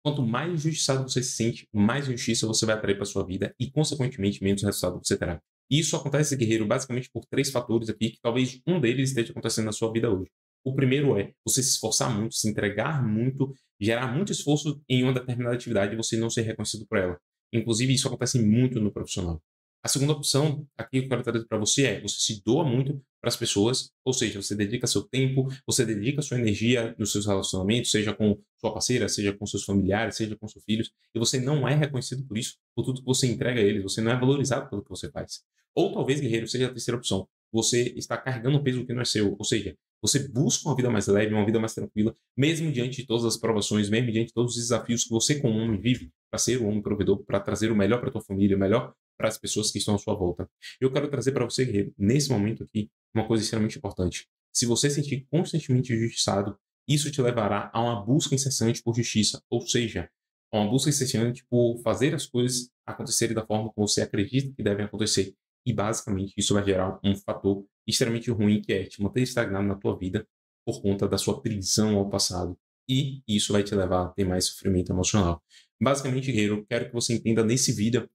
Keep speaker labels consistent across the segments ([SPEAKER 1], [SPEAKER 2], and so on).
[SPEAKER 1] Quanto mais injustiçado você se sente, mais injustiça você vai atrair para sua vida e, consequentemente, menos resultado você terá. E isso acontece, guerreiro, basicamente por três fatores aqui, que talvez um deles esteja acontecendo na sua vida hoje. O primeiro é você se esforçar muito, se entregar muito, gerar muito esforço em uma determinada atividade e você não ser reconhecido por ela. Inclusive, isso acontece muito no profissional. A segunda opção, aqui que eu quero trazer para você é você se doa muito para as pessoas, ou seja, você dedica seu tempo, você dedica sua energia nos seus relacionamentos, seja com sua parceira, seja com seus familiares, seja com seus filhos, e você não é reconhecido por isso, por tudo que você entrega a eles, você não é valorizado pelo que você faz. Ou talvez, guerreiro, seja a terceira opção, você está carregando um peso que não é seu, ou seja, você busca uma vida mais leve, uma vida mais tranquila, mesmo diante de todas as provações, mesmo diante de todos os desafios que você como homem vive, para ser um homem provedor, para trazer o melhor para a tua família, o melhor para as pessoas que estão à sua volta. Eu quero trazer para você, guerreiro, nesse momento aqui, uma coisa extremamente importante. Se você se sentir constantemente injustiçado, isso te levará a uma busca incessante por justiça, ou seja, a uma busca incessante por fazer as coisas acontecerem da forma como você acredita que devem acontecer. E basicamente isso vai gerar um fator extremamente ruim que é te manter estagnado na tua vida por conta da sua prisão ao passado. E isso vai te levar a ter mais sofrimento emocional. Basicamente, guerreiro, eu quero que você entenda nesse vídeo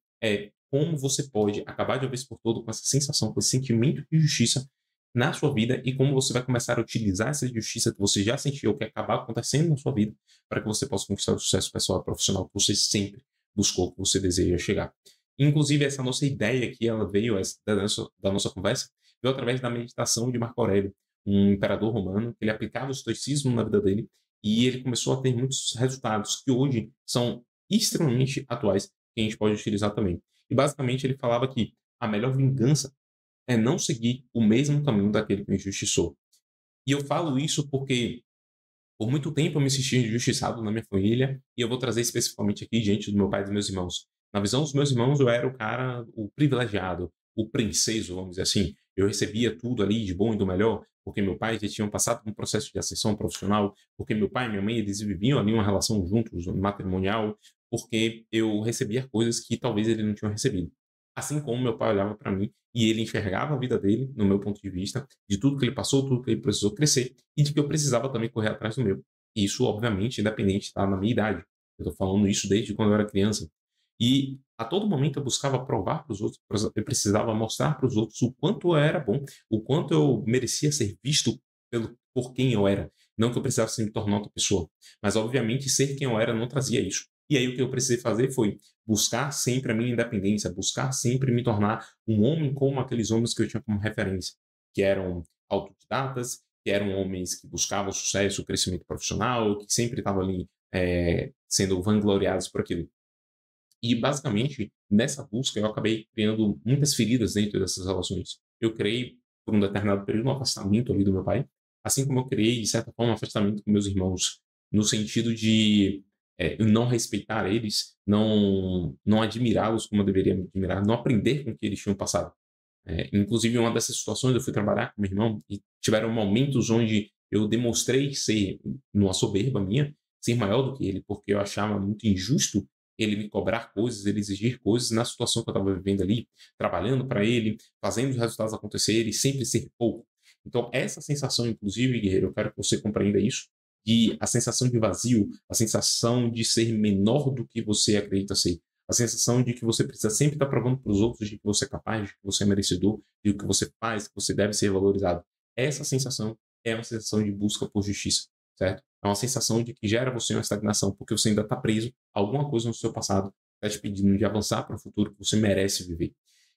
[SPEAKER 1] como você pode acabar de uma vez por todo com essa sensação, com esse sentimento de justiça na sua vida e como você vai começar a utilizar essa justiça que você já sentiu, que acabar acontecendo na sua vida, para que você possa conquistar o sucesso pessoal e profissional que você sempre buscou, que você deseja chegar. Inclusive, essa nossa ideia aqui, ela veio da nossa conversa, veio através da meditação de Marco Aurélio, um imperador romano, que ele aplicava o estoicismo na vida dele e ele começou a ter muitos resultados que hoje são extremamente atuais, que a gente pode utilizar também. E basicamente ele falava que a melhor vingança é não seguir o mesmo caminho daquele que me injustiçou. E eu falo isso porque por muito tempo eu me senti injustiçado na minha família e eu vou trazer especificamente aqui diante do meu pai e dos meus irmãos. Na visão dos meus irmãos, eu era o cara, o privilegiado, o princeso, vamos dizer assim. Eu recebia tudo ali de bom e do melhor, porque meu pai já tinham passado por um processo de ascensão profissional, porque meu pai e minha mãe, eles viviam ali uma relação juntos, matrimonial, porque eu recebia coisas que talvez ele não tinha recebido. Assim como meu pai olhava para mim e ele enxergava a vida dele, no meu ponto de vista, de tudo que ele passou, tudo que ele precisou crescer e de que eu precisava também correr atrás do meu. Isso, obviamente, independente, tá, na minha idade. Eu estou falando isso desde quando eu era criança. E a todo momento eu buscava provar para os outros, eu precisava mostrar para os outros o quanto eu era bom, o quanto eu merecia ser visto por quem eu era. Não que eu precisasse me tornar outra pessoa. Mas, obviamente, ser quem eu era não trazia isso. E aí o que eu precisei fazer foi buscar sempre a minha independência, buscar sempre me tornar um homem como aqueles homens que eu tinha como referência, que eram autodidatas, que eram homens que buscavam o sucesso, o crescimento profissional, que sempre estavam ali sendo vangloriados por aquilo. E, basicamente, nessa busca, eu acabei criando muitas feridas dentro dessas relações. Eu criei, por um determinado período, um afastamento ali do meu pai, assim como eu criei, de certa forma, um afastamento com meus irmãos, no sentido de eu não respeitar eles, não admirá-los como eu deveria me admirar, não aprender com o que eles tinham passado. Inclusive, em uma dessas situações, eu fui trabalhar com meu irmão e tiveram momentos onde eu demonstrei ser, numa soberba minha, ser maior do que ele, porque eu achava muito injusto ele me cobrar coisas, ele exigir coisas na situação que eu estava vivendo ali, trabalhando para ele, fazendo os resultados acontecerem, sempre ser pouco. Então, essa sensação, inclusive, guerreiro, eu quero que você compreenda isso, de a sensação de vazio, a sensação de ser menor do que você acredita ser, a sensação de que você precisa sempre estar provando para os outros de que você é capaz, de que você é merecedor, de que você faz, que você deve ser valorizado. Essa sensação é uma sensação de busca por justiça, certo? É uma sensação de que gera você uma estagnação, porque você ainda está preso a alguma coisa no seu passado, está te pedindo de avançar para o futuro que você merece viver.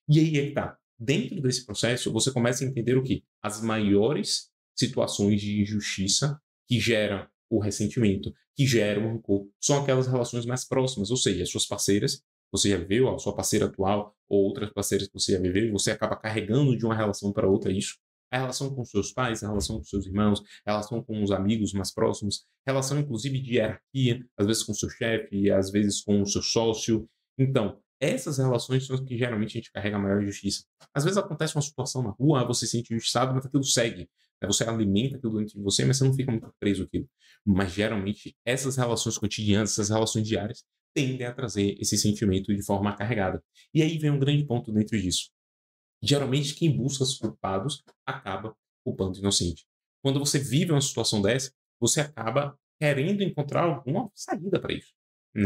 [SPEAKER 1] E aí é que tá. Dentro desse processo, você começa a entender o que? As maiores situações de injustiça que geram o ressentimento, que geram o rancor, são aquelas relações mais próximas, ou seja, as suas parceiras, você já viveu, a sua parceira atual ou outras parceiras que você já viveu, e você acaba carregando de uma relação para outra isso. A relação com seus pais, a relação com seus irmãos, a relação com os amigos mais próximos, relação inclusive de hierarquia, às vezes com o seu chefe, às vezes com o seu sócio. Então, essas relações são as que geralmente a gente carrega a maior injustiça. Às vezes acontece uma situação na rua, você se sente injustiçado, mas aquilo segue. Você alimenta aquilo dentro de você, mas você não fica muito preso àquilo. Mas geralmente essas relações cotidianas, essas relações diárias, tendem a trazer esse sentimento de forma carregada. E aí vem um grande ponto dentro disso. Geralmente quem busca os culpados acaba culpando o inocente. Quando você vive uma situação dessa, você acaba querendo encontrar alguma saída para isso.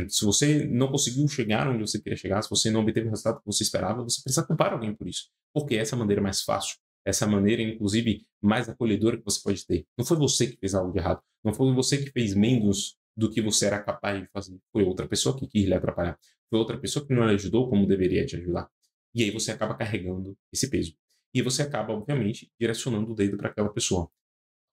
[SPEAKER 1] Se você não conseguiu chegar onde você queria chegar, se você não obteve o resultado que você esperava, você precisa culpar alguém por isso. Porque essa é a maneira mais fácil, essa é a maneira, inclusive, mais acolhedora que você pode ter. Não foi você que fez algo de errado, não foi você que fez menos do que você era capaz de fazer. Foi outra pessoa que quis lhe atrapalhar. Foi outra pessoa que não lhe ajudou como deveria te ajudar. E aí você acaba carregando esse peso. E você acaba, obviamente, direcionando o dedo para aquela pessoa,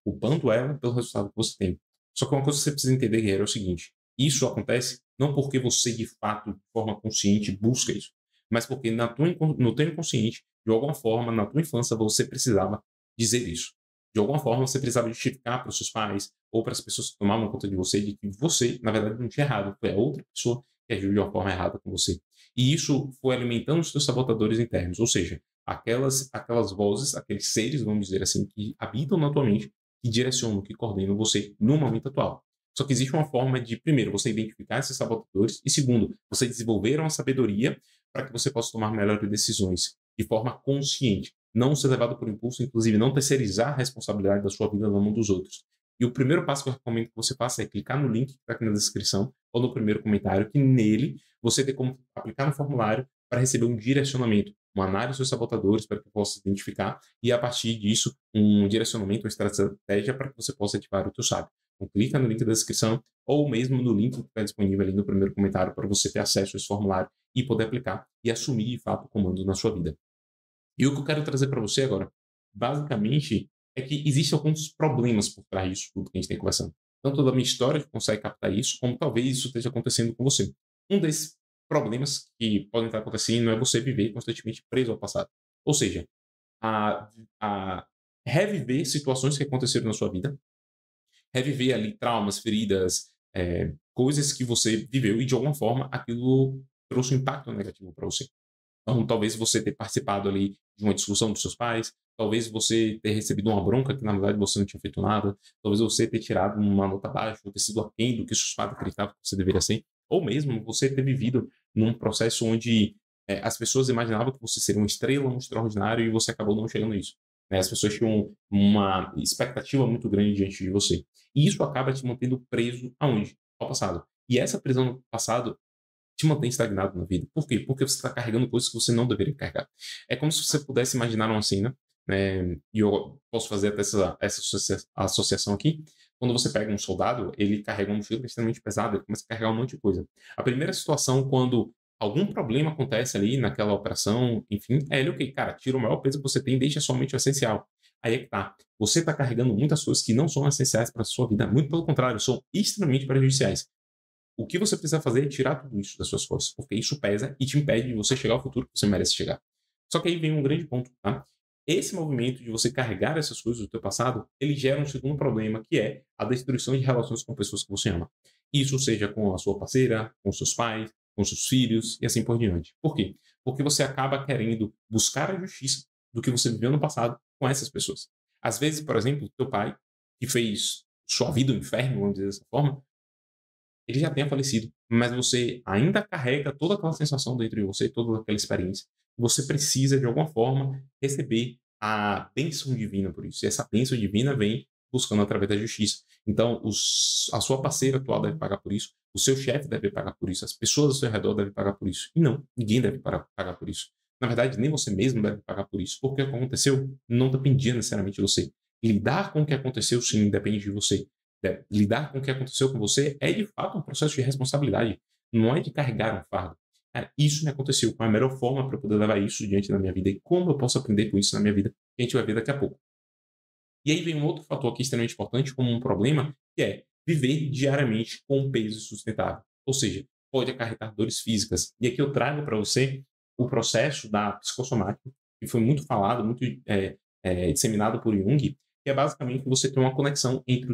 [SPEAKER 1] culpando ela pelo resultado que você tem. Só que uma coisa que você precisa entender, guerreiro, é o seguinte: isso acontece não porque você, de fato, de forma consciente, busca isso, mas porque no teu inconsciente, de alguma forma, na tua infância, você precisava dizer isso. De alguma forma, você precisava justificar para os seus pais ou para as pessoas que tomavam conta de você de que você, na verdade, não tinha errado, foi a outra pessoa que agiu de uma forma errada com você. E isso foi alimentando os seus sabotadores internos, ou seja, aquelas vozes, aqueles seres, vamos dizer assim, que habitam na tua mente, que direcionam, que coordenam você no momento atual. Só que existe uma forma de, primeiro, você identificar esses sabotadores e, segundo, você desenvolver uma sabedoria para que você possa tomar melhores decisões de forma consciente. Não ser levado por impulso, inclusive não terceirizar a responsabilidade da sua vida na mão dos outros. E o primeiro passo que eu recomendo que você faça é clicar no link que está aqui na descrição ou no primeiro comentário, que nele você tem como aplicar no formulário para receber um direcionamento, uma análise dos seus sabotadores para que possa identificar e, a partir disso, um direcionamento, uma estratégia para que você possa ativar o teu sábio. Então, clica no link da descrição ou mesmo no link que está disponível ali no primeiro comentário para você ter acesso a esse formulário e poder aplicar e assumir, de fato, o comando na sua vida. E o que eu quero trazer para você agora, basicamente, é que existem alguns problemas por trás disso tudo que a gente tem conversando. Tanto da minha história, que consegue captar isso, como talvez isso esteja acontecendo com você. Um desses problemas que podem estar acontecendo é você viver constantemente preso ao passado. Ou seja, a reviver situações que aconteceram na sua vida, reviver ali traumas, feridas, coisas que você viveu e de alguma forma aquilo trouxe um impacto negativo para você. Então, talvez você ter participado ali de uma discussão dos seus pais, talvez você ter recebido uma bronca que na verdade você não tinha feito nada, talvez você ter tirado uma nota baixa, ou ter sido aquém do que seus pais acreditavam que você deveria ser, ou mesmo você ter vivido num processo onde as pessoas imaginavam que você seria uma estrela, um extraordinário, e você acabou não chegando a isso. Né? As pessoas tinham uma expectativa muito grande diante de você. E isso acaba te mantendo preso aonde? Ao passado. E essa prisão no passado te mantém estagnado na vida. Por quê? Porque você está carregando coisas que você não deveria carregar. É como se você pudesse imaginar uma cena, né, e eu posso fazer até essa associação aqui. Quando você pega um soldado, ele carrega uma mochila extremamente pesada, ele começa a carregar um monte de coisa. A primeira situação, quando algum problema acontece ali naquela operação, enfim, é ele, ok, cara, tira o maior peso que você tem e deixa somente o essencial. Aí é que tá. Você está carregando muitas coisas que não são essenciais para a sua vida. Muito pelo contrário, são extremamente prejudiciais. O que você precisa fazer é tirar tudo isso das suas costas, porque isso pesa e te impede de você chegar ao futuro que você merece chegar. Só que aí vem um grande ponto, tá? Esse movimento de você carregar essas coisas do teu passado, ele gera um segundo problema, que é a destruição de relações com pessoas que você ama. Isso seja com a sua parceira, com seus pais, com seus filhos e assim por diante. Por quê? Porque você acaba querendo buscar a justiça do que você viveu no passado com essas pessoas. Às vezes, por exemplo, teu pai, que fez sua vida um inferno, vamos dizer dessa forma, ele já tenha falecido, mas você ainda carrega toda aquela sensação dentro de você, toda aquela experiência. Você precisa, de alguma forma, receber a bênção divina por isso. E essa bênção divina vem buscando através da justiça. Então, a sua parceira atual deve pagar por isso, o seu chefe deve pagar por isso, as pessoas ao seu redor devem pagar por isso. E não, ninguém deve pagar por isso. Na verdade, nem você mesmo deve pagar por isso, porque o que aconteceu não dependia necessariamente de você. Lidar com o que aconteceu, sim, depende de você. Lidar com o que aconteceu com você é de fato um processo de responsabilidade, não é de carregar um fardo. Cara, isso me aconteceu, qual é a melhor forma para eu poder levar isso diante da minha vida e como eu posso aprender com isso na minha vida, que a gente vai ver daqui a pouco. E aí vem um outro fator aqui extremamente importante como um problema, que é viver diariamente com um peso sustentável. Ou seja, pode acarretar dores físicas. E aqui eu trago para você o processo da psicossomática, que foi muito falado, muito disseminado por Jung, que é basicamente você ter uma conexão entre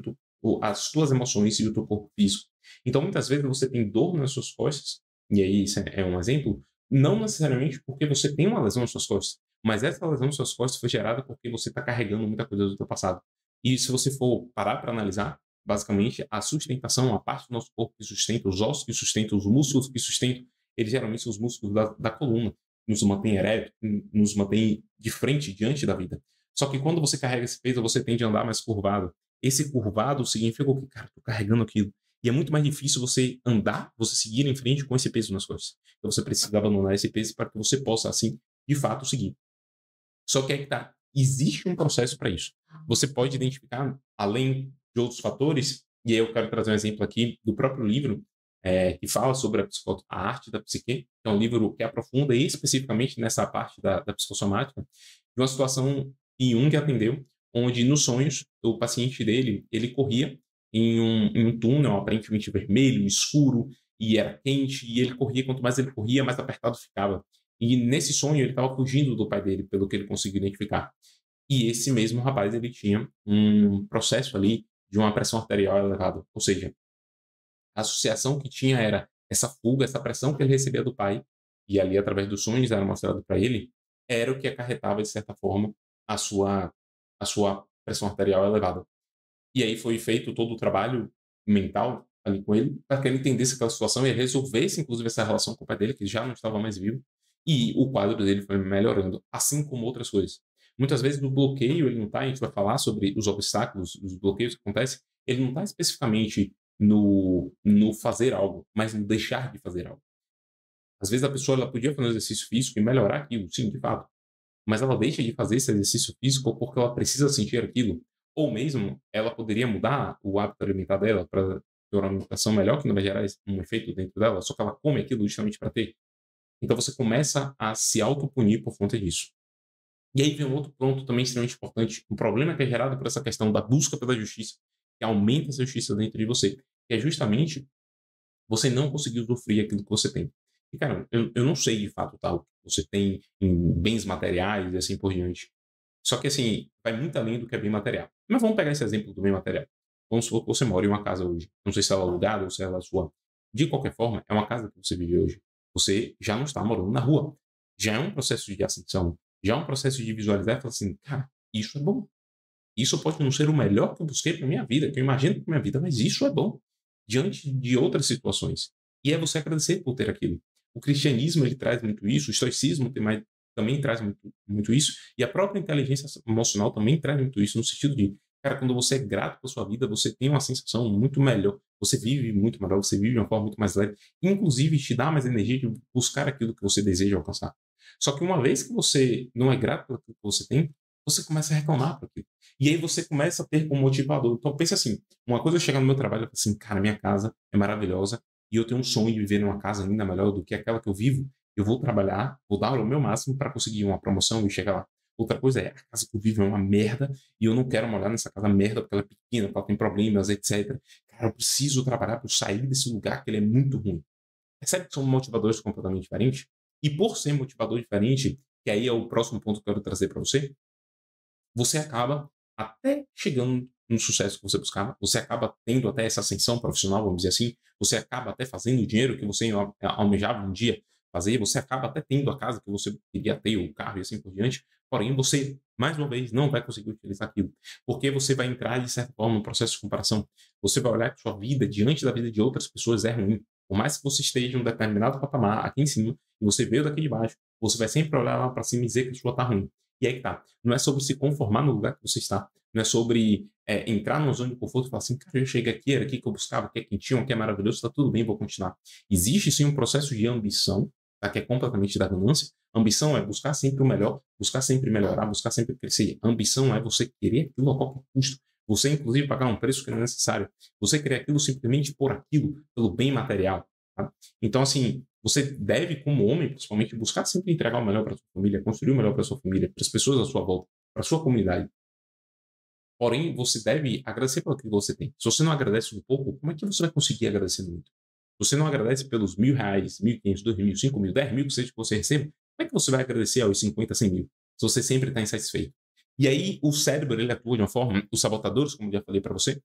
[SPEAKER 1] as tuas emoções e o teu corpo físico. Então, muitas vezes você tem dor nas suas costas, e aí isso é um exemplo, não necessariamente porque você tem uma lesão nas suas costas, mas essa lesão nas suas costas foi gerada porque você está carregando muita coisa do teu passado. E se você for parar para analisar, basicamente, a sustentação, a parte do nosso corpo que sustenta, os ossos que sustentam, os músculos que sustentam, eles geralmente são os músculos da coluna, que nos mantém ereto, nos mantém de frente, diante da vida. Só que quando você carrega esse peso, você tende a andar mais curvado. Esse curvado significa o que, cara, estou carregando aquilo. E é muito mais difícil você andar, você seguir em frente com esse peso nas costas. Então você precisa abandonar esse peso para que você possa, assim, de fato, seguir. Só que aí que tá, existe um processo para isso. Você pode identificar, além de outros fatores, e aí eu quero trazer um exemplo aqui do próprio livro, que fala sobre a arte da psique, que é um livro que aprofunda especificamente nessa parte da psicossomática, de uma situação que Jung atendeu, onde nos sonhos o paciente dele, ele corria em um túnel aparentemente vermelho, escuro, e era quente, e ele corria, quanto mais ele corria, mais apertado ficava. E nesse sonho ele estava fugindo do pai dele, pelo que ele conseguiu identificar. E esse mesmo rapaz, ele tinha um processo ali de uma pressão arterial elevada. Ou seja, a associação que tinha era essa fuga, essa pressão que ele recebia do pai, e ali através dos sonhos era mostrado para ele, era o que acarretava, de certa forma, a sua, a sua pressão arterial elevada. E aí foi feito todo o trabalho mental ali com ele, para que ele entendesse aquela situação e resolvesse, inclusive, essa relação com o pai dele, que já não estava mais vivo, e o quadro dele foi melhorando, assim como outras coisas. Muitas vezes o bloqueio, ele não está, a gente vai falar sobre os obstáculos, os bloqueios que acontecem, ele não está especificamente no fazer algo, mas no deixar de fazer algo. Às vezes a pessoa ela podia fazer um exercício físico e melhorar aquilo, sim, de fato, mas ela deixa de fazer esse exercício físico porque ela precisa sentir aquilo. Ou mesmo ela poderia mudar o hábito alimentar dela para ter uma alimentação melhor, que não vai gerar um efeito dentro dela, só que ela come aquilo justamente para ter. Então você começa a se autopunir por conta disso. E aí vem um outro ponto também extremamente importante, um problema que é gerado por essa questão da busca pela justiça, que aumenta essa justiça dentro de você, que é justamente você não conseguir usufruir aquilo que você tem. E, cara, eu não sei de fato tá, o que você tem em bens materiais e assim por diante. Só que, assim, vai muito além do que é bem material. Mas vamos pegar esse exemplo do bem material. Vamos supor que você mora em uma casa hoje. Não sei se ela é alugada ou se ela é sua. De qualquer forma, é uma casa que você vive hoje. Você já não está morando na rua. Já é um processo de ascensão. Já é um processo de visualizar e falar assim, cara, isso é bom. Isso pode não ser o melhor que eu busquei para minha vida, que eu imagino para minha vida, mas isso é bom diante de outras situações. E é você agradecer por ter aquilo. O cristianismo ele traz muito isso, o estoicismo também traz muito isso, e a própria inteligência emocional também traz muito isso, no sentido de, cara, quando você é grato pela sua vida, você tem uma sensação muito melhor, você vive muito melhor, você vive de uma forma muito mais leve, inclusive te dá mais energia de buscar aquilo que você deseja alcançar. Só que uma vez que você não é grato pelo que você tem, você começa a reclamar por aquilo. E aí você começa a ter como motivador. Então pensa assim, uma coisa é chegar no meu trabalho e falar assim, cara, minha casa é maravilhosa e eu tenho um sonho de viver numa casa ainda melhor do que aquela que eu vivo. Eu vou trabalhar, vou dar o meu máximo para conseguir uma promoção e chegar lá. Outra coisa é, a casa que eu vivo é uma merda e eu não quero morar nessa casa merda porque ela é pequena, porque ela tem problemas, etc. Cara, eu preciso trabalhar para sair desse lugar que ele é muito ruim. Percebe que são motivadores completamente diferentes? E por ser motivador diferente, que aí é o próximo ponto que eu quero trazer para você, você acaba até chegando no sucesso que você buscava, você acaba tendo até essa ascensão profissional, vamos dizer assim, você acaba até fazendo o dinheiro que você almejava um dia fazer, você acaba até tendo a casa que você queria ter, o carro e assim por diante, porém você, mais uma vez, não vai conseguir utilizar aquilo, porque você vai entrar, de certa forma, num processo de comparação, você vai olhar que sua vida, diante da vida de outras pessoas, é ruim, por mais que você esteja em um determinado patamar aqui em cima, e você veio daqui de baixo, você vai sempre olhar lá para cima e dizer que a sua está ruim. E aí que tá. Não é sobre se conformar no lugar que você está. Não é sobre entrar numa zona de conforto e falar assim, cara, eu cheguei aqui, era aqui que eu buscava, aqui é quentinho, aqui é maravilhoso, está tudo bem, vou continuar. Existe sim um processo de ambição, tá? Que é completamente da ganância. Ambição é buscar sempre o melhor, buscar sempre melhorar, buscar sempre crescer. Ambição é você querer aquilo a qualquer custo. Você, inclusive, pagar um preço que não é necessário. Você querer aquilo simplesmente por aquilo, pelo bem material. Tá? Então, assim, você deve, como homem, principalmente, buscar sempre entregar o melhor para sua família, construir o melhor para sua família, para as pessoas à sua volta, para a sua comunidade. Porém, você deve agradecer pelo que você tem. Se você não agradece um pouco, como é que você vai conseguir agradecer muito? Se você não agradece pelos R$ 1.000, 1.500, 2.000, 5.000, 10.000 que seja que você receba, como é que você vai agradecer aos 50, 100 mil? Se você sempre está insatisfeito. E aí, o cérebro, ele atua de uma forma, os sabotadores, como eu já falei para você,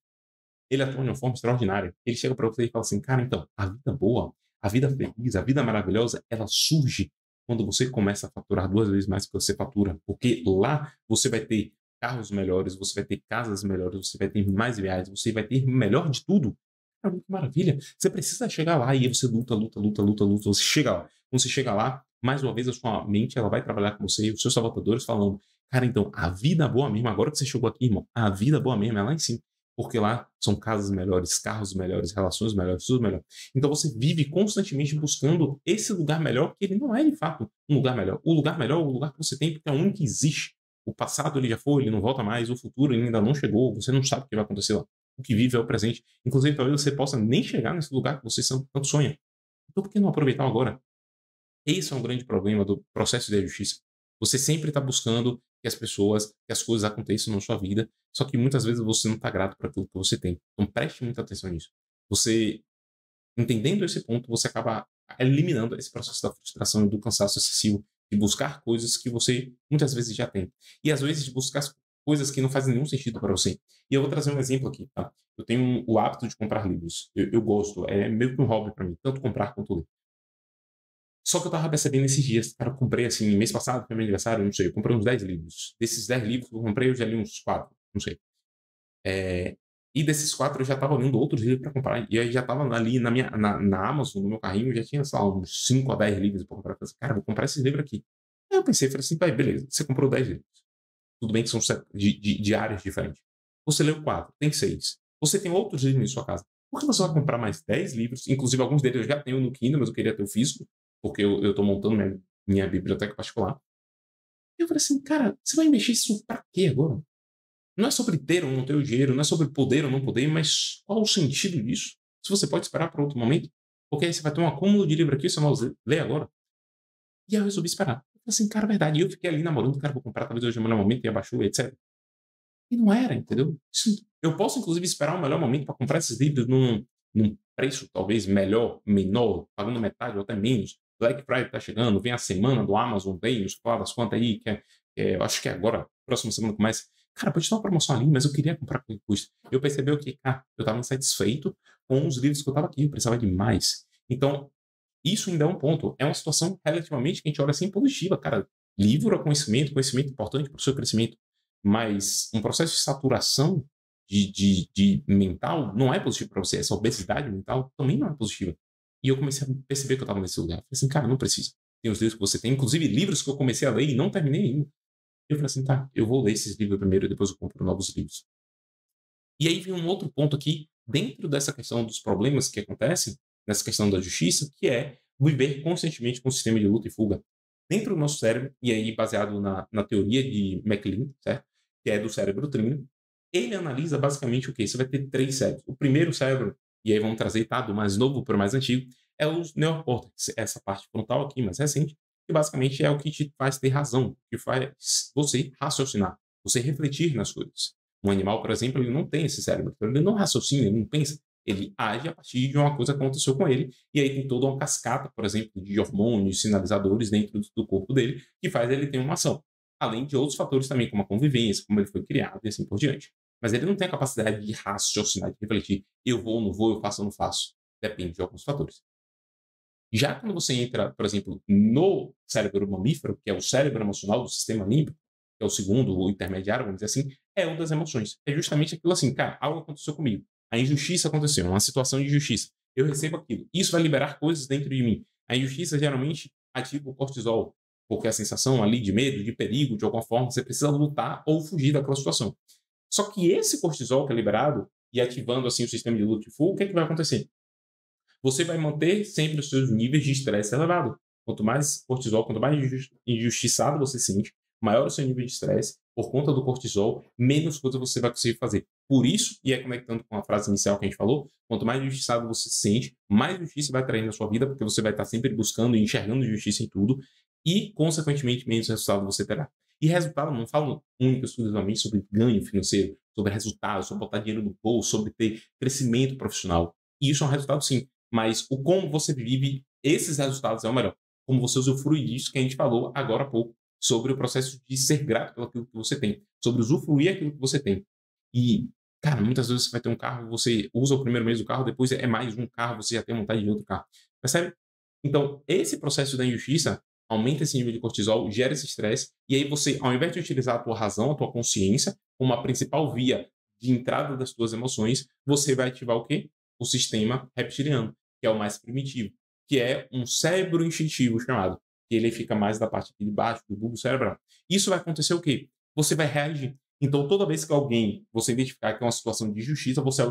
[SPEAKER 1] ele atua de uma forma extraordinária. Ele chega para você e fala assim, cara, então, a vida boa, a vida feliz, a vida maravilhosa, ela surge quando você começa a faturar 2 vezes mais do que você fatura. Porque lá você vai ter carros melhores, você vai ter casas melhores, você vai ter mais viagens, você vai ter melhor de tudo. Cara, que maravilha. Você precisa chegar lá e aí você luta, luta, luta, luta, luta, você chega lá. Quando você chega lá, mais uma vez a sua mente ela vai trabalhar com você e os seus sabotadores falando, cara, então, a vida boa mesmo, agora que você chegou aqui, irmão, a vida boa mesmo é lá em cima. porque lá são casas melhores, carros melhores, relações melhores, tudo melhor. Então você vive constantemente buscando esse lugar melhor, que ele não é de fato um lugar melhor. O lugar melhor é o lugar que você tem, porque é o único que existe. O passado ele já foi, ele não volta mais, o futuro ele ainda não chegou, você não sabe o que vai acontecer lá. O que vive é o presente. Inclusive, talvez você possa nem chegar nesse lugar que você tanto sonha. Então por que não aproveitar agora? Esse é um grande problema do processo de justiça. Você sempre está buscando que as pessoas, que as coisas aconteçam na sua vida, só que muitas vezes você não está grato por aquilo que você tem. Então preste muita atenção nisso. Você, entendendo esse ponto, você acaba eliminando esse processo da frustração e do cansaço excessivo de buscar coisas que você muitas vezes já tem. E às vezes de buscar coisas que não fazem nenhum sentido para você. E eu vou trazer um exemplo aqui, tá? Eu tenho o hábito de comprar livros. Eu gosto, é meio que um hobby para mim, tanto comprar quanto ler. Só que eu tava percebendo esses dias, cara, eu comprei assim, mês passado, foi meu aniversário, não sei, eu comprei uns 10 livros. Desses 10 livros que eu comprei, eu já li uns 4, não sei. E desses 4 eu já tava lendo outros livros para comprar. E aí já tava ali na Amazon, no meu carrinho, já tinha, sei lá, uns 5 a 10 livros para comprar. Eu falei assim, cara, vou comprar esses livros aqui. Aí eu pensei, falei assim, pai, beleza, você comprou 10 livros. Tudo bem que são de áreas diferentes. Você leu 4, tem 6. Você tem outros livros em sua casa. Por que você vai comprar mais 10 livros? Inclusive, alguns deles eu já tenho no Kindle, mas eu queria ter o físico, porque eu estou montando minha biblioteca particular. E eu falei assim, cara, você vai investir isso pra quê agora? Não é sobre ter ou não ter o dinheiro, não é sobre poder ou não poder, mas qual o sentido disso? Se você pode esperar para outro momento, porque aí você vai ter um acúmulo de livro aqui, você vai ler agora. E aí eu resolvi esperar. Eu falei assim, cara, é verdade. E eu fiquei ali namorando, cara, vou comprar, talvez hoje é o melhor momento, e abaixou, etc. E não era, entendeu? Eu posso, inclusive, esperar o melhor momento para comprar esses livros num preço talvez melhor, menor, pagando metade ou até menos. Black Friday está chegando, vem a semana do Amazon Day, os das contas aí, eu acho que é agora, próxima semana começa. Cara, pode ter uma promoção ali, mas eu queria comprar com custo. Eu percebi que, eu estava insatisfeito com os livros que eu estava aqui, eu precisava de mais. Então, isso ainda é um ponto. É uma situação relativamente que a gente olha assim positiva, cara. Livro é conhecimento importante para o seu crescimento. Mas um processo de saturação de mental não é positivo para você. Essa obesidade mental também não é positiva. E eu comecei a perceber que eu estava nesse lugar. Eu falei assim, cara, não precisa. Tem os livros que você tem, inclusive livros que eu comecei a ler e não terminei ainda. Eu falei assim, tá, eu vou ler esses livros primeiro e depois eu compro novos livros. E aí vem um outro ponto aqui, dentro dessa questão dos problemas que acontecem, nessa questão da justiça, que é viver constantemente com o sistema de luta e fuga. Dentro do nosso cérebro, e aí baseado na teoria de MacLean, certo? Que é do cérebro trino, ele analisa basicamente o quê? Você vai ter 3 cérebros. O primeiro cérebro, e aí vamos trazer, tá, do mais novo para o mais antigo, é o neocórtex, essa parte frontal aqui mais recente, que basicamente é o que te faz ter razão, que faz você raciocinar, você refletir nas coisas. Um animal, por exemplo, ele não tem esse cérebro, então ele não raciocina, ele não pensa, ele age a partir de uma coisa que aconteceu com ele, e aí tem toda uma cascata, por exemplo, de hormônios, sinalizadores dentro do corpo dele, que faz ele ter uma ação. Além de outros fatores também, como a convivência, como ele foi criado e assim por diante. Mas ele não tem a capacidade de raciocinar, de refletir, eu vou ou não vou, eu faço ou não faço. Depende de alguns fatores. Já quando você entra, por exemplo, no cérebro mamífero, que é o cérebro emocional do sistema límbico, que é o segundo, o intermediário, vamos dizer assim, é o das emoções. É justamente aquilo assim, cara, algo aconteceu comigo. A injustiça aconteceu, uma situação de injustiça. Eu recebo aquilo. Isso vai liberar coisas dentro de mim. A injustiça geralmente ativa o cortisol, porque a sensação ali de medo, de perigo, de alguma forma, você precisa lutar ou fugir daquela situação. Só que esse cortisol que é liberado e ativando assim o sistema de luta e fuga, o que, é que vai acontecer? Você vai manter sempre os seus níveis de estresse elevado. Quanto mais cortisol, quanto mais injustiçado você se sente, maior o seu nível de estresse, por conta do cortisol, menos coisa você vai conseguir fazer. Por isso, e é conectando com a frase inicial que a gente falou, quanto mais injustiçado você se sente, mais justiça vai atrair na sua vida, porque você vai estar sempre buscando e enxergando justiça em tudo, e, consequentemente, menos resultado você terá. E resultado, não falo único exclusivamente sobre ganho financeiro, sobre resultado, sobre botar dinheiro no bolso, sobre ter crescimento profissional. E isso é um resultado, sim, mas o como você vive esses resultados é o melhor. Como você usufrui disso que a gente falou agora há pouco, sobre o processo de ser grato pelo aquilo que você tem, sobre usufruir aquilo que você tem. E, cara, muitas vezes você vai ter um carro, você usa o primeiro mês do carro, depois é mais um carro, você já tem vontade de outro carro. Percebe? Então, esse processo da injustiça aumenta esse nível de cortisol, gera esse estresse, e aí você, ao invés de utilizar a tua razão, a tua consciência, como a principal via de entrada das tuas emoções, você vai ativar o quê? O sistema reptiliano, que é o mais primitivo, que é um cérebro instintivo chamado, que ele fica mais da parte de baixo do bulbo cerebral. Isso vai acontecer o quê? Você vai reagir. Então, toda vez que você identificar que é uma situação de injustiça, você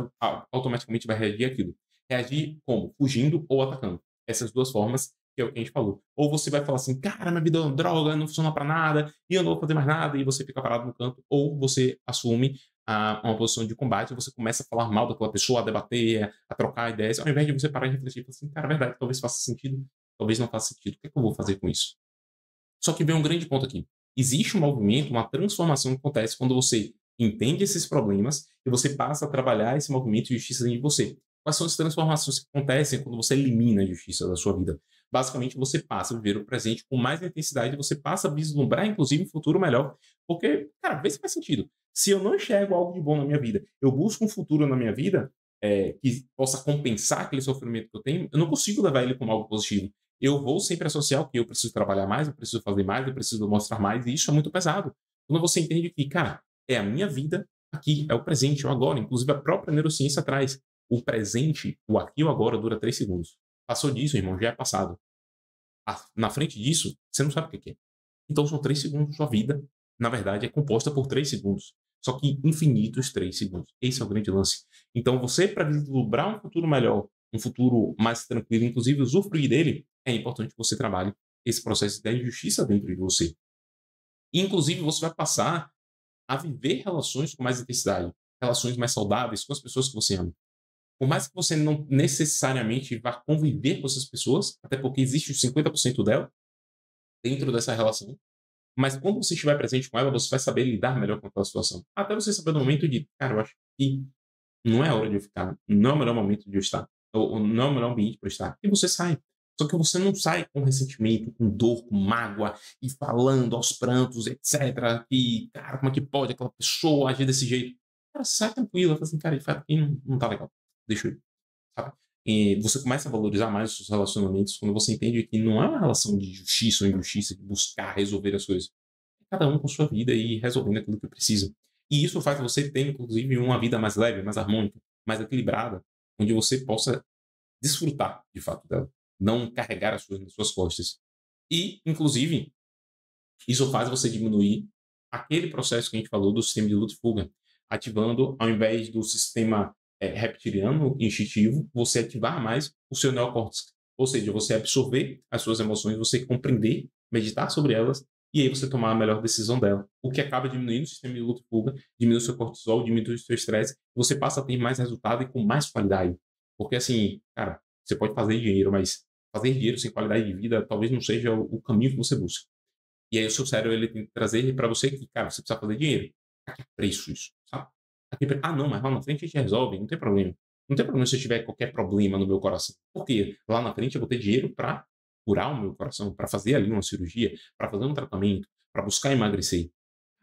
[SPEAKER 1] automaticamente vai reagir àquilo. Reagir como? Fugindo ou atacando. Essas duas formas, que é o que a gente falou. Ou você vai falar assim, cara, minha vida é uma droga, não funciona pra nada, e eu não vou fazer mais nada, e você fica parado no canto. Ou você assume uma posição de combate, você começa a falar mal daquela pessoa, a debater, a trocar ideias, ao invés de você parar e refletir e falar assim, cara, é verdade, talvez faça sentido, talvez não faça sentido. O que é que eu vou fazer com isso? Só que vem um grande ponto aqui. Existe um movimento, uma transformação que acontece quando você entende esses problemas e você passa a trabalhar esse movimento de justiça dentro de você. Quais são as transformações que acontecem quando você elimina a justiça da sua vida? Basicamente, você passa a viver o presente com mais intensidade, você passa a vislumbrar, inclusive, um futuro melhor. Porque, cara, vê se faz sentido. Se eu não enxergo algo de bom na minha vida, eu busco um futuro na minha vida que possa compensar aquele sofrimento que eu tenho, eu não consigo levar ele como algo positivo. Eu vou sempre associar o que eu preciso trabalhar mais, eu preciso fazer mais, eu preciso mostrar mais, e isso é muito pesado. Quando você entende que, cara, é a minha vida aqui, é o presente, é o agora. Inclusive, a própria neurociência traz o presente, o aqui e o agora dura 3 segundos. Passou disso, irmão, já é passado. Na frente disso, você não sabe o que é. Então, são 3 segundos. Sua vida, na verdade, é composta por 3 segundos. Só que infinitos 3 segundos. Esse é o grande lance. Então, você, para vislumbrar um futuro melhor, um futuro mais tranquilo, inclusive usufruir dele, é importante que você trabalhe esse processo da injustiça dentro de você. Inclusive, você vai passar a viver relações com mais intensidade, relações mais saudáveis com as pessoas que você ama. Por mais que você não necessariamente vá conviver com essas pessoas, até porque existe os 50% dela dentro dessa relação, mas quando você estiver presente com ela, você vai saber lidar melhor com aquela situação. Até você saber no momento de, cara, eu acho que não é hora de eu ficar, não é o melhor momento de eu estar, ou não é o melhor ambiente para eu estar. E você sai. Só que você não sai com ressentimento, com dor, com mágoa, e falando aos prantos, etc. E, cara, como é que pode aquela pessoa agir desse jeito? Cara, sai tranquilo, fala assim, cara, de fato, aqui não tá legal. Deixa eu ir, sabe? E você começa a valorizar mais os seus relacionamentos quando você entende que não é uma relação de justiça ou injustiça, de buscar resolver as coisas. É cada um com sua vida e resolvendo aquilo que precisa. E isso faz você ter, inclusive, uma vida mais leve, mais harmônica, mais equilibrada, onde você possa desfrutar, de fato, dela. Não carregar as coisas nas suas costas. E, inclusive, isso faz você diminuir aquele processo que a gente falou do sistema de luta e fuga, ativando, ao invés do sistema reptiliano instintivo, você ativar mais o seu neocórtex. Ou seja, você absorver as suas emoções, você compreender, meditar sobre elas, e aí você tomar a melhor decisão dela. O que acaba diminuindo o sistema de luta e fuga, diminui o seu cortisol, diminui o seu estresse, você passa a ter mais resultado e com mais qualidade. Porque assim, cara, você pode fazer dinheiro, mas fazer dinheiro sem qualidade de vida talvez não seja o caminho que você busca. E aí o seu cérebro ele tem que trazer para você que, cara, você precisa fazer dinheiro. A que preço isso, sabe? Não, mas lá na frente a gente resolve, não tem problema. Não tem problema se eu tiver qualquer problema no meu coração. Porque lá na frente eu vou ter dinheiro para curar o meu coração, para fazer ali uma cirurgia, para fazer um tratamento, para buscar emagrecer.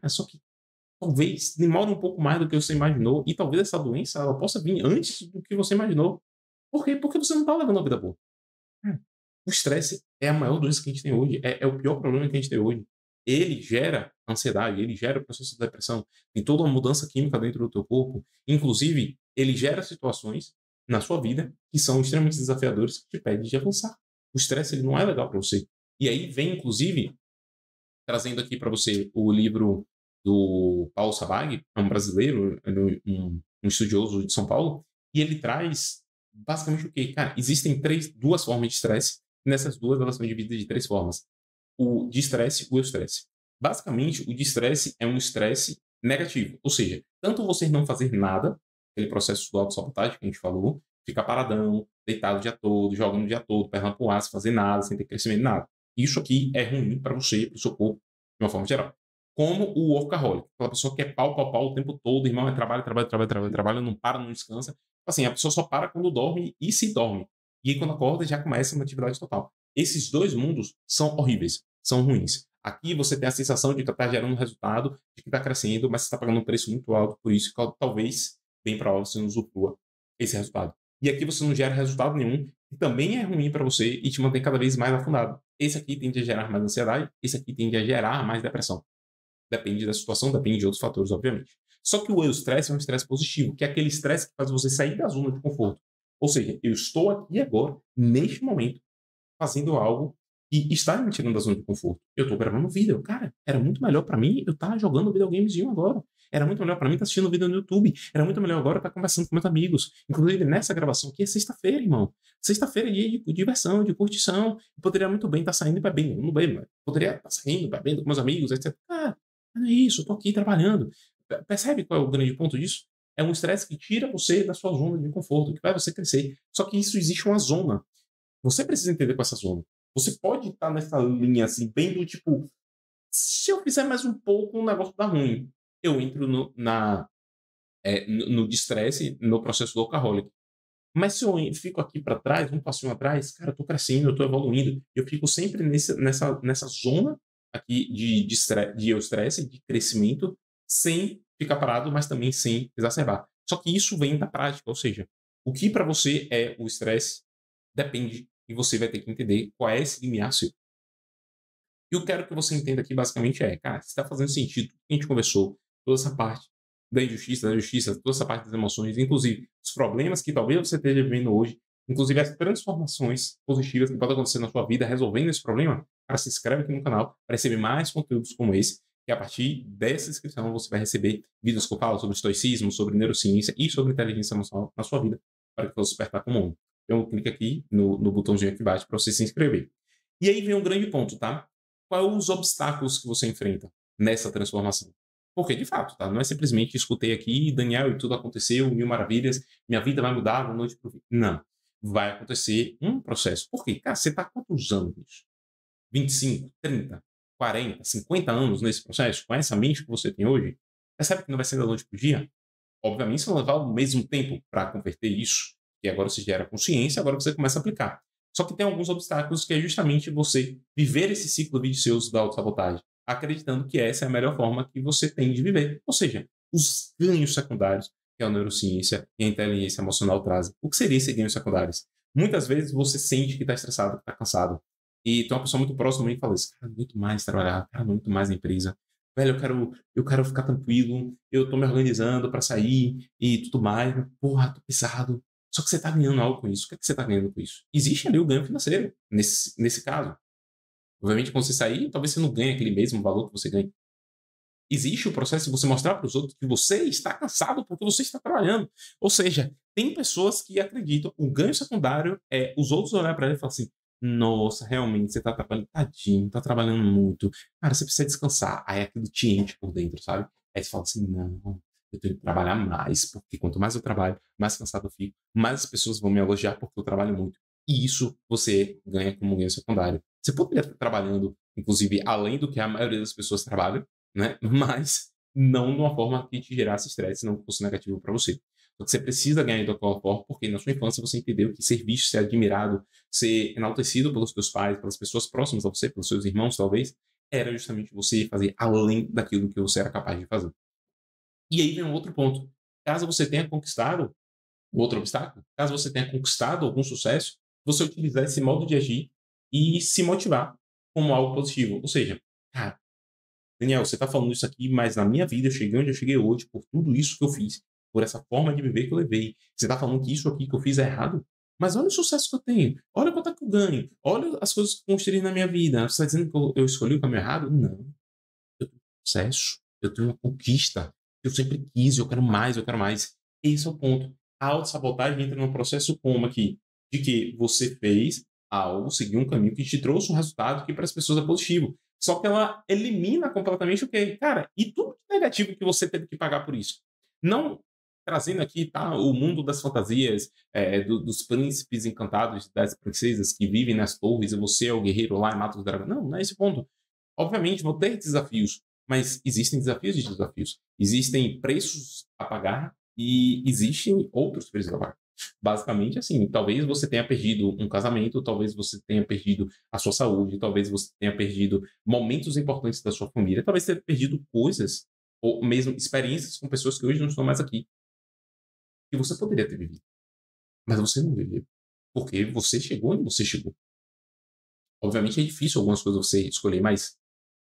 [SPEAKER 1] É só que talvez demore um pouco mais do que você imaginou e talvez essa doença ela possa vir antes do que você imaginou. Por quê? Porque você não está levando a vida boa. O estresse é a maior doença que a gente tem hoje, é o pior problema que a gente tem hoje. Ele gera ansiedade, ele gera o processo de depressão, tem toda uma mudança química dentro do teu corpo. Inclusive, ele gera situações na sua vida que são extremamente desafiadoras que te pedem de avançar. O estresse ele não é legal para você. E aí vem, inclusive, trazendo aqui para você o livro do Paulo Sabag, é um brasileiro, um estudioso de São Paulo, e ele traz basicamente o quê? Cara, existem duas formas de estresse, e nessas duas elas são divididas de 3 formas. O de estresse e o estresse. Basicamente, o de estresse é um estresse negativo, ou seja, tanto você não fazer nada, aquele processo do autossabotagem que a gente falou, ficar paradão, deitado o dia todo, jogando o dia todo, perna pro ar, sem fazer nada, sem ter crescimento, nada. Isso aqui é ruim para você, para o seu corpo, de uma forma geral. Como o workaholic, aquela pessoa que é pau o tempo todo, irmão, é trabalho, trabalho, trabalho, trabalho, trabalho, não para, não descansa. Assim, a pessoa só para quando dorme e se dorme. E aí, quando acorda, já começa uma atividade total. Esses dois mundos são horríveis, são ruins. Aqui você tem a sensação de que está gerando um resultado, de que está crescendo, mas você está pagando um preço muito alto por isso, que talvez, bem provável, você não usufrua esse resultado. E aqui você não gera resultado nenhum, que também é ruim para você e te mantém cada vez mais afundado. Esse aqui tende a gerar mais ansiedade, esse aqui tende a gerar mais depressão. Depende da situação, depende de outros fatores, obviamente. Só que o estresse é um estresse positivo, que é aquele estresse que faz você sair da zona de conforto. Ou seja, eu estou aqui agora, neste momento, fazendo algo que está me tirando da zona de conforto. Eu estou gravando vídeo. Cara, era muito melhor para mim eu estar jogando videogamezinho agora. Era muito melhor para mim estar assistindo vídeo no YouTube. Era muito melhor agora estar conversando com meus amigos. Inclusive, nessa gravação aqui é sexta-feira, irmão. Sexta-feira é dia de diversão, de curtição. Eu poderia muito bem estar saindo e bebendo. Não bebo, mas poderia estar saindo, bebendo com meus amigos, etc. Não é isso, eu tô aqui trabalhando. Percebe qual é o grande ponto disso? É um estresse que tira você da sua zona de conforto, que vai você crescer. Só que isso existe uma zona. Você precisa entender com essa zona. Você pode estar nessa linha assim, bem do tipo, se eu fizer mais um pouco, o negócio dá ruim. Eu entro no de estresse, no processo do workaholic. Mas se eu fico aqui para trás, um passinho atrás, cara, eu tô crescendo, eu tô evoluindo. Eu fico sempre nessa zona aqui de estresse, de crescimento, sem ficar parado, mas também sem exacerbar. Só que isso vem da prática, ou seja, o que para você é o estresse depende e você vai ter que entender qual é esse limiar seu. E eu quero que você entenda aqui basicamente cara, se está fazendo sentido o que a gente conversou, toda essa parte da justiça, toda essa parte das emoções, inclusive os problemas que talvez você esteja vivendo hoje, inclusive as transformações positivas que podem acontecer na sua vida resolvendo esse problema, cara, se inscreve aqui no canal para receber mais conteúdos como esse, que a partir dessa inscrição você vai receber vídeos que eu falo sobre estoicismo, sobre neurociência e sobre inteligência emocional na sua vida, para que você despertar como um. Então clica aqui no botãozinho aqui embaixo para você se inscrever. E aí vem um grande ponto, tá? Quais os obstáculos que você enfrenta nessa transformação? Porque, de fato, tá? Não é simplesmente escutei aqui, Daniel, e tudo aconteceu, mil maravilhas, minha vida vai mudar da noite para o fim. Não. Vai acontecer um processo. Por quê? Cara, você está há quantos anos nisso? 25, 30, 40, 50 anos nesse processo? Com essa mente que você tem hoje? Percebe que não vai ser da noite para o dia? Obviamente, você vai levar o mesmo tempo para converter isso. E agora você gera consciência, agora você começa a aplicar. Só que tem alguns obstáculos que é justamente você viver esse ciclo vicioso da autossabotagem, acreditando que essa é a melhor forma que você tem de viver. Ou seja, os ganhos secundários que a neurociência e a inteligência emocional trazem. O que seriam esses ganhos secundários? Muitas vezes você sente que está estressado, que está cansado. E tem uma pessoa muito próxima de mim que fala isso, cara, muito mais trabalhar, cara, muito mais na empresa. Velho, eu quero ficar tranquilo, eu tô me organizando para sair e tudo mais. Porra, tô pesado. Só que você está ganhando algo com isso. O que, é que você está ganhando com isso? Existe ali o ganho financeiro, nesse caso. Obviamente, quando você sair, talvez você não ganhe aquele mesmo valor que você ganha. Existe o processo de você mostrar para os outros que você está cansado porque você está trabalhando. Ou seja, tem pessoas que acreditam o ganho secundário é os outros olhar para ele e falar assim, nossa, realmente, você está trabalhando, tadinho, está trabalhando muito. Cara, você precisa descansar. Aí aquilo te enche por dentro, sabe? Aí você fala assim, não, eu tenho que trabalhar mais, porque quanto mais eu trabalho, mais cansado eu fico, mais as pessoas vão me elogiar porque eu trabalho muito. E isso você ganha como ganho secundário. Você poderia estar trabalhando, inclusive, além do que a maioria das pessoas trabalham, né? Mas não de uma forma que te gerasse estresse, não fosse negativo para você. Então, você precisa ganhar daquela forma, porque na sua infância você entendeu que ser visto, ser admirado, ser enaltecido pelos seus pais, pelas pessoas próximas a você, pelos seus irmãos, talvez, era justamente você fazer além daquilo que você era capaz de fazer. E aí vem um outro ponto. Caso você tenha conquistado outro obstáculo, caso você tenha conquistado algum sucesso, você utilizar esse modo de agir e se motivar como algo positivo. Ou seja, cara, Daniel, você está falando isso aqui, mas na minha vida eu cheguei onde eu cheguei hoje por tudo isso que eu fiz, por essa forma de viver que eu levei. Você está falando que isso aqui que eu fiz é errado? Mas olha o sucesso que eu tenho, olha quanto é que eu ganho, olha as coisas que eu construí na minha vida. Você está dizendo que eu escolhi o caminho errado? Não. Eu tenho um sucesso, eu tenho uma conquista, eu sempre quis, eu quero mais, eu quero mais. Esse é o ponto. A autossabotagem entra num processo como aqui, de que você fez algo, seguiu um caminho que te trouxe um resultado que para as pessoas é positivo. Só que ela elimina completamente o que? Cara, e tudo negativo que você teve que pagar por isso. Não trazendo aqui tá, o mundo das fantasias, dos príncipes encantados, das princesas que vivem nas torres, e você é o guerreiro lá e mata os dragões. Não, não é esse ponto. Obviamente vão ter desafios, mas existem desafios e desafios. Existem preços a pagar e existem outros preços a pagar. Basicamente, assim, talvez você tenha perdido um casamento, talvez você tenha perdido a sua saúde, talvez você tenha perdido momentos importantes da sua família, talvez tenha perdido coisas ou mesmo experiências com pessoas que hoje não estão mais aqui, que você poderia ter vivido, mas você não viveu, porque você chegou onde você chegou. Obviamente é difícil algumas coisas você escolher, mas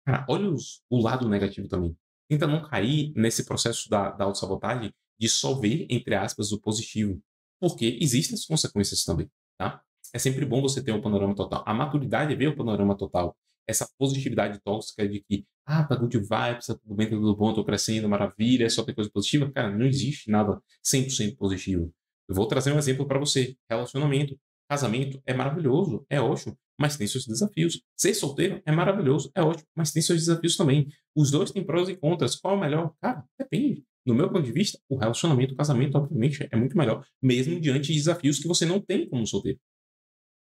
[SPEAKER 1] cara, olha o lado negativo também. Tenta não cair nesse processo da autossabotagem de só ver, entre aspas, o positivo. Porque existem as consequências também, tá? É sempre bom você ter um panorama total. A maturidade é ver o panorama total. Essa positividade tóxica de que, Tá good vibes, tá tudo bem, tá tudo bom, tô crescendo, maravilha, só tem coisa positiva. Cara, não existe nada 100% positivo. Eu vou trazer um exemplo para você. Relacionamento. Casamento é maravilhoso, é ótimo, mas tem seus desafios. Ser solteiro é maravilhoso, é ótimo, mas tem seus desafios também. Os dois têm prós e contras. Qual é o melhor? Cara, depende. No meu ponto de vista, o relacionamento, o casamento, obviamente, é muito melhor, mesmo diante de desafios que você não tem como solteiro.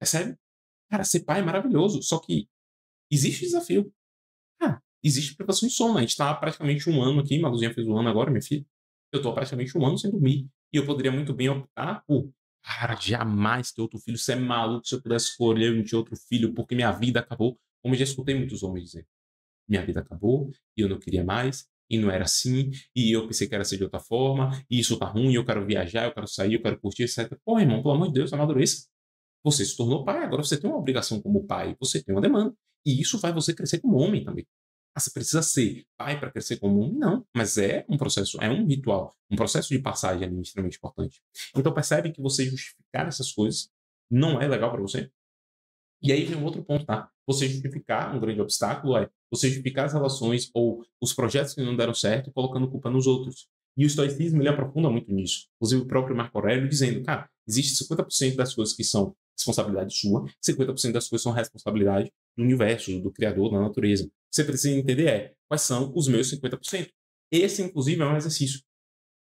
[SPEAKER 1] É sério. Cara, ser pai é maravilhoso, só que existe desafio. Existe privação de sono. A gente está há praticamente um ano aqui, Maluzinha fez um ano agora, minha filha. Eu estou há praticamente um ano sem dormir. E eu poderia muito bem optar por, cara, jamais ter outro filho. Você é maluco, se eu pudesse escolher eu não ter outro filho, porque minha vida acabou. Como eu já escutei muitos homens dizer. Minha vida acabou, e eu não queria mais, e não era assim, e eu pensei que era ser de outra forma, e isso tá ruim, eu quero viajar, eu quero sair, eu quero curtir, etc. Porra, irmão, pelo amor de Deus, amadureça. Você se tornou pai, agora você tem uma obrigação como pai, você tem uma demanda. E isso faz você crescer como homem também. Você precisa ser pai para crescer como homem? Não, mas é um processo, é um ritual, um processo de passagem ali extremamente importante. Então percebe que você justificar essas coisas não é legal para você? E aí vem um outro ponto, tá? Você justificar um grande obstáculo é você justificar as relações ou os projetos que não deram certo colocando culpa nos outros. E o estoicismo, ele aprofunda muito nisso. Inclusive o próprio Marco Aurélio dizendo, cara, existe 50% das coisas que são responsabilidade sua, 50% das coisas são responsabilidade do universo, do criador, da natureza. Você precisa entender quais são os meus 50%. Esse, inclusive, é um exercício.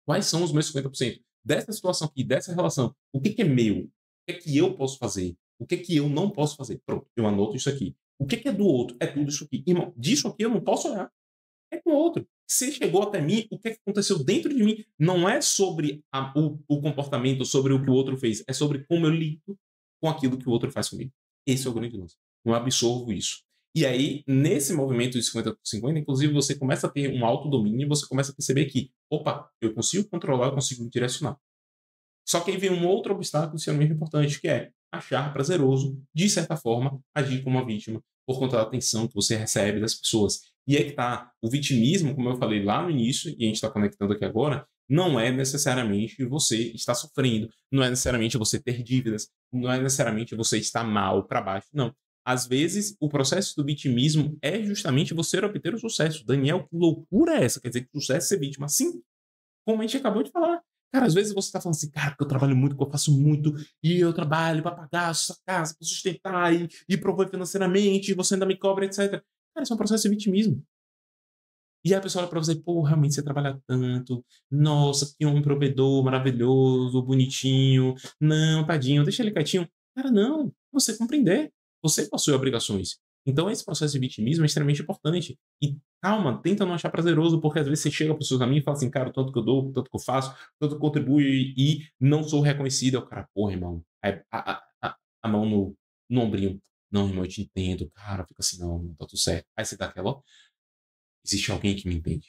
[SPEAKER 1] Quais são os meus 50%? Dessa situação aqui, dessa relação, o que é meu? O que é que eu posso fazer? O que é que eu não posso fazer? Pronto, eu anoto isso aqui. O que é do outro? É tudo isso aqui. Irmão, disso aqui eu não posso olhar. É com o outro. Se chegou até mim, o que é que aconteceu dentro de mim? Não é sobre o comportamento, sobre o que o outro fez. É sobre como eu lido com aquilo que o outro faz comigo. Esse é o grande lance. Eu absorvo isso. E aí, nesse movimento de 50 por 50, inclusive, você começa a ter um autodomínio e você começa a perceber que, opa, eu consigo controlar, eu consigo me direcionar. Só que aí vem um outro obstáculo extremamente importante, que é achar prazeroso, de certa forma, agir como uma vítima, por conta da atenção que você recebe das pessoas. E aí que tá, o vitimismo, como eu falei lá no início, e a gente está conectando aqui agora, não é necessariamente você estar sofrendo, não é necessariamente você ter dívidas, não é necessariamente você estar mal para baixo, não. Às vezes, o processo do vitimismo é justamente você obter o sucesso. Daniel, que loucura é essa? Quer dizer que sucesso é ser vítima? Sim, como a gente acabou de falar. Cara, às vezes você tá falando assim, cara, porque eu trabalho muito, porque eu faço muito, e eu trabalho para pagar a sua casa, para sustentar e prover financeiramente, e você ainda me cobra, etc. Cara, isso é um processo de vitimismo. E aí a pessoa olha pra você, pô, realmente você trabalha tanto, nossa, que homem provedor, maravilhoso, bonitinho, não, tadinho, deixa ele quietinho. Cara, não, você compreender, você possui obrigações. Então esse processo de vitimismo é extremamente importante. E calma, tenta não achar prazeroso, porque às vezes você chega pros seus amigos e fala assim, cara, o tanto que eu dou, o tanto que eu faço, o tanto que eu contribuo e não sou reconhecido. Aí o cara, porra, irmão, aí a mão no ombrinho. Não, irmão, eu te entendo, cara, fica assim, não, tá tudo certo. Aí você dá aquela, ó, existe alguém que me entende.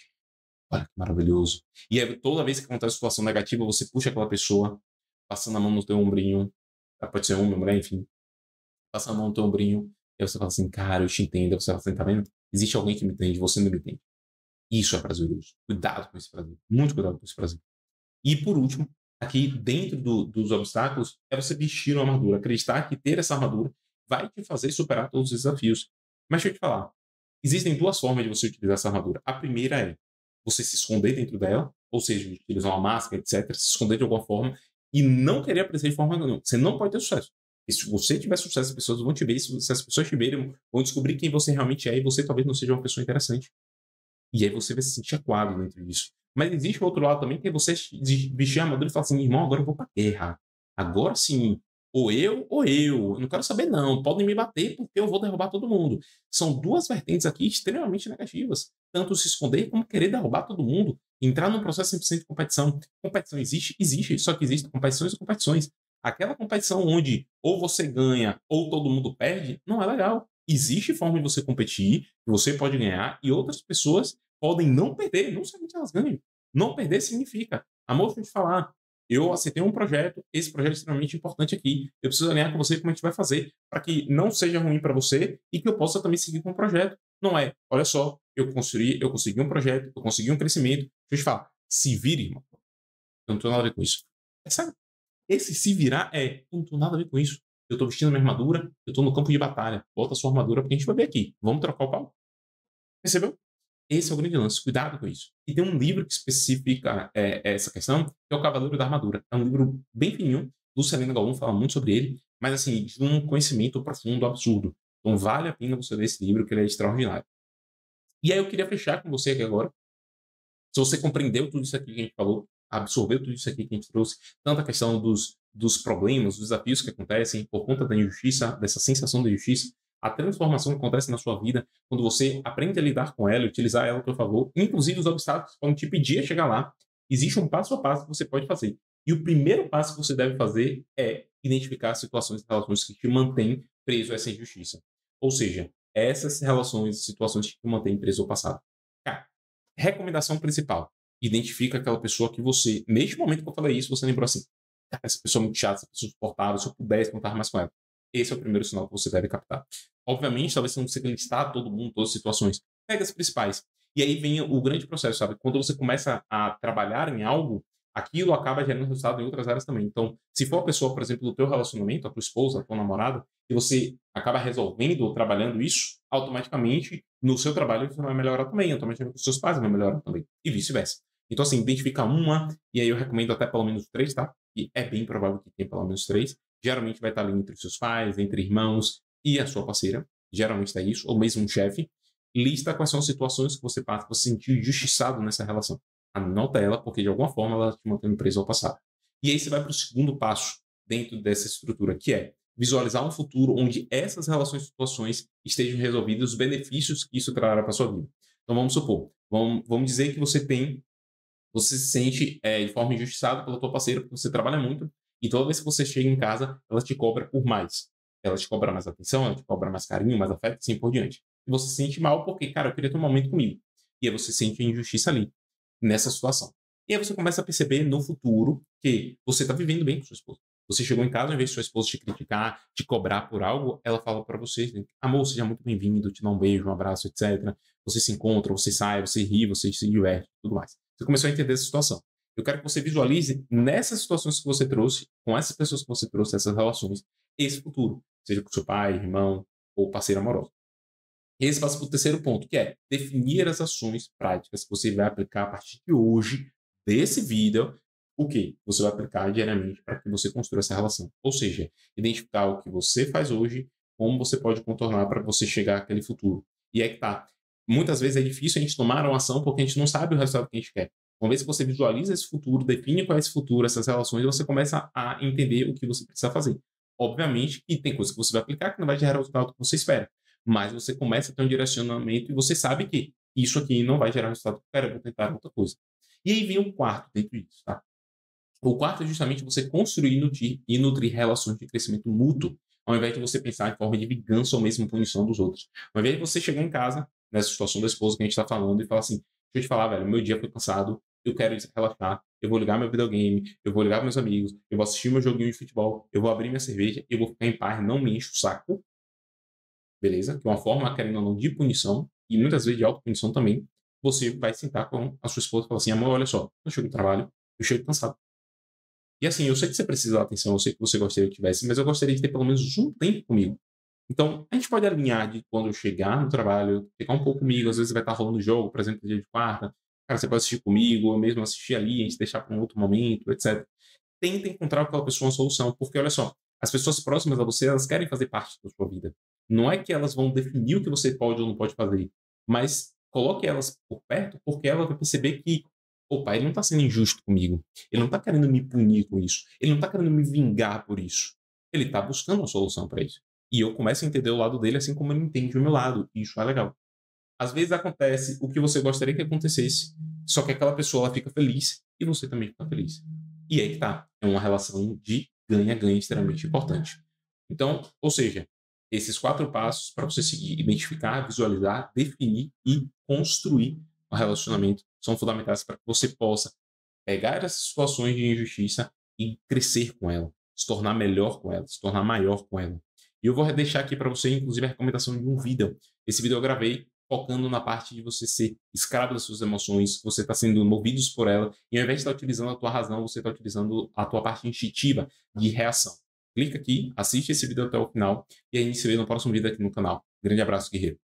[SPEAKER 1] Olha que maravilhoso. E aí, toda vez que acontece situação negativa, você puxa aquela pessoa, passando a mão no teu ombrinho, pode ser homem, mulher, enfim, passando a mão no teu ombrinho, e aí você fala assim, cara, eu te entendo. Aí você fala assim, tá vendo? Existe alguém que me entende, você não me entende. Isso é prazeroso. Cuidado com esse prazer. Muito cuidado com esse prazer. E por último, aqui dentro dos obstáculos, é você vestir uma armadura. Acreditar que ter essa armadura vai te fazer superar todos os desafios. Mas deixa eu te falar, existem duas formas de você utilizar essa armadura. A primeira é você se esconder dentro dela, ou seja, utilizar uma máscara, etc., se esconder de alguma forma e não querer aparecer de forma nenhuma. Você não pode ter sucesso. E se você tiver sucesso, as pessoas vão te ver. Se as pessoas te verem, vão descobrir quem você realmente é e você talvez não seja uma pessoa interessante. E aí você vai se sentir acuado dentro disso. Mas existe o outro lado também, que é você vestir a armadura e falar assim, irmão, agora eu vou pra guerra. Agora sim, ou eu ou eu. Eu não quero saber não, podem me bater porque eu vou derrubar todo mundo. São duas vertentes aqui extremamente negativas. Tanto se esconder como querer derrubar todo mundo. Entrar num processo 100% de competição. Competição existe? Existe, só que existem competições e competições. Aquela competição onde ou você ganha ou todo mundo perde, não é legal. Existe forma de você competir, que você pode ganhar, e outras pessoas podem não perder, não somente elas ganham. Não perder significa, amor, deixa eu te falar, eu aceitei um projeto, esse projeto é extremamente importante aqui, eu preciso alinhar com você como a gente vai fazer, para que não seja ruim para você e que eu possa também seguir com o projeto. Não é, olha só, eu consegui um projeto, eu consegui um crescimento, deixa eu te falar, se vire, irmão. Eu não tenho nada a ver com isso. Sabe? Esse se virar eu não tenho nada a ver com isso. Eu tô vestindo minha armadura, eu tô no campo de batalha. Bota a sua armadura porque a gente vai ver aqui. Vamos trocar o pau? Percebeu? Esse é o grande lance, cuidado com isso. E tem um livro que especifica essa questão, que é O Cavaleiro da Armadura. É um livro bem fininho, Lucilena Galvão fala muito sobre ele, mas assim, de um conhecimento profundo, absurdo. Então vale a pena você ler esse livro, que ele é extraordinário. E aí eu queria fechar com você aqui agora. Se você compreendeu tudo isso aqui que a gente falou, absorveu tudo isso aqui que a gente trouxe, tanto a questão dos problemas, dos desafios que acontecem por conta da injustiça, dessa sensação de injustiça, a transformação que acontece na sua vida quando você aprende a lidar com ela e utilizar ela a seu favor, inclusive os obstáculos que podem te pedir a chegar lá, existe um passo a passo que você pode fazer. E o primeiro passo que você deve fazer é identificar as situações e relações que te mantêm preso a essa injustiça. Ou seja, essas relações e situações que te mantêm preso ao passado. Cara, recomendação principal. Identifica aquela pessoa que você, neste momento que eu falei isso, você lembrou assim, cara, essa pessoa é muito chata, essa pessoa é insuportável, se eu pudesse contar mais com ela. Esse é o primeiro sinal que você deve captar. Obviamente, talvez você não consiga listar todo mundo, todas as situações. Pega as principais. E aí vem o grande processo, sabe? Quando você começa a trabalhar em algo, aquilo acaba gerando resultado em outras áreas também. Então, se for a pessoa, por exemplo, do teu relacionamento, a tua esposa, a tua namorada, e você acaba resolvendo ou trabalhando isso, automaticamente, no seu trabalho, você vai melhorar também. Automaticamente, os seus pais vão melhorar também. E vice-versa. Então, assim, identifica uma, e aí eu recomendo até pelo menos 3, tá? E é bem provável que tenha pelo menos 3. Geralmente vai estar ali entre os seus pais, entre irmãos e a sua parceira. Geralmente está isso, ou mesmo um chefe. Lista quais são as situações que você passa, você se sentiu injustiçado nessa relação. Anota ela, porque de alguma forma ela te mantém preso ao passado. E aí você vai para o segundo passo dentro dessa estrutura, que é visualizar um futuro onde essas relações e situações estejam resolvidas, os benefícios que isso trará para a sua vida. Então vamos supor, vamos dizer que você se sente de forma injustiçada pela tua parceira, porque você trabalha muito, e toda vez que você chega em casa, ela te cobra por mais. Ela te cobra mais atenção, ela te cobra mais carinho, mais afeto, assim por diante. E você se sente mal porque, cara, eu queria ter um momento comigo. E aí você sente a injustiça ali, nessa situação. E aí você começa a perceber no futuro que você está vivendo bem com sua esposa. Você chegou em casa, ao invés de sua esposa te criticar, te cobrar por algo, ela fala para você, amor, seja muito bem-vindo, te dá um beijo, um abraço, etc. Você se encontra, você sai, você ri, você se diverte, tudo mais. Você começou a entender essa situação. Eu quero que você visualize nessas situações que você trouxe, com essas pessoas que você trouxe, essas relações, esse futuro, seja com seu pai, irmão ou parceiro amoroso. E esse passa para o terceiro ponto, que é definir as ações práticas que você vai aplicar a partir de hoje, desse vídeo, o que você vai aplicar diariamente para que você construa essa relação. Ou seja, identificar o que você faz hoje, como você pode contornar para você chegar àquele futuro. E é que tá. Muitas vezes é difícil a gente tomar uma ação porque a gente não sabe o resultado que a gente quer. Uma vez que você visualiza esse futuro, define qual é esse futuro, essas relações, você começa a entender o que você precisa fazer. Obviamente que tem coisas que você vai aplicar que não vai gerar o resultado que você espera, mas você começa a ter um direcionamento e você sabe que isso aqui não vai gerar o resultado que eu quero, eu vou tentar outra coisa. E aí vem o quarto dentro disso, tá? O quarto é justamente você construir e nutrir relações de crescimento mútuo, ao invés de você pensar em forma de vingança ou mesmo punição dos outros. Ao invés de você chegar em casa, nessa situação da esposa que a gente está falando, e falar assim, deixa eu te falar, velho, meu dia foi cansado, eu quero relaxar, eu vou ligar meu videogame, eu vou ligar meus amigos, eu vou assistir meu joguinho de futebol, eu vou abrir minha cerveja, eu vou ficar em paz, não me enche o saco, beleza? Que é uma forma, querendo ou não, de punição, e muitas vezes de autopunição também, você vai sentar com a sua esposa e falar assim, amor, olha só, eu chego do trabalho, eu chego cansado. E assim, eu sei que você precisa da atenção, eu sei que você gostaria que tivesse, mas eu gostaria de ter pelo menos um tempo comigo. Então, a gente pode alinhar de quando eu chegar no trabalho, ficar um pouco comigo, às vezes vai estar rolando jogo, por exemplo, dia de quarta, cara, você pode assistir comigo, ou mesmo assistir ali, a gente deixar para um outro momento, etc. Tenta encontrar com aquela pessoa uma solução, porque olha só, as pessoas próximas a você, elas querem fazer parte da sua vida. Não é que elas vão definir o que você pode ou não pode fazer, mas coloque elas por perto, porque ela vai perceber que, opa, ele não está sendo injusto comigo, ele não está querendo me punir com isso, ele não está querendo me vingar por isso, ele está buscando uma solução para isso. E eu começo a entender o lado dele assim como ele entende o meu lado, e isso é legal. Às vezes acontece o que você gostaria que acontecesse, só que aquela pessoa ela fica feliz e você também fica feliz. E aí que tá, é uma relação de ganha-ganha extremamente importante. Então, ou seja, esses 4 passos para você seguir, identificar, visualizar, definir e construir um relacionamento são fundamentais para que você possa pegar essas situações de injustiça e crescer com ela, se tornar melhor com ela, se tornar maior com ela. E eu vou deixar aqui para você, inclusive, a recomendação de um vídeo. Esse vídeo eu gravei focando na parte de você ser escravo das suas emoções, você está sendo movido por ela, e ao invés de estar utilizando a tua razão, você está utilizando a tua parte instintiva de reação. Clica aqui, assiste esse vídeo até o final, e a gente se vê no próximo vídeo aqui no canal. Grande abraço, guerreiro.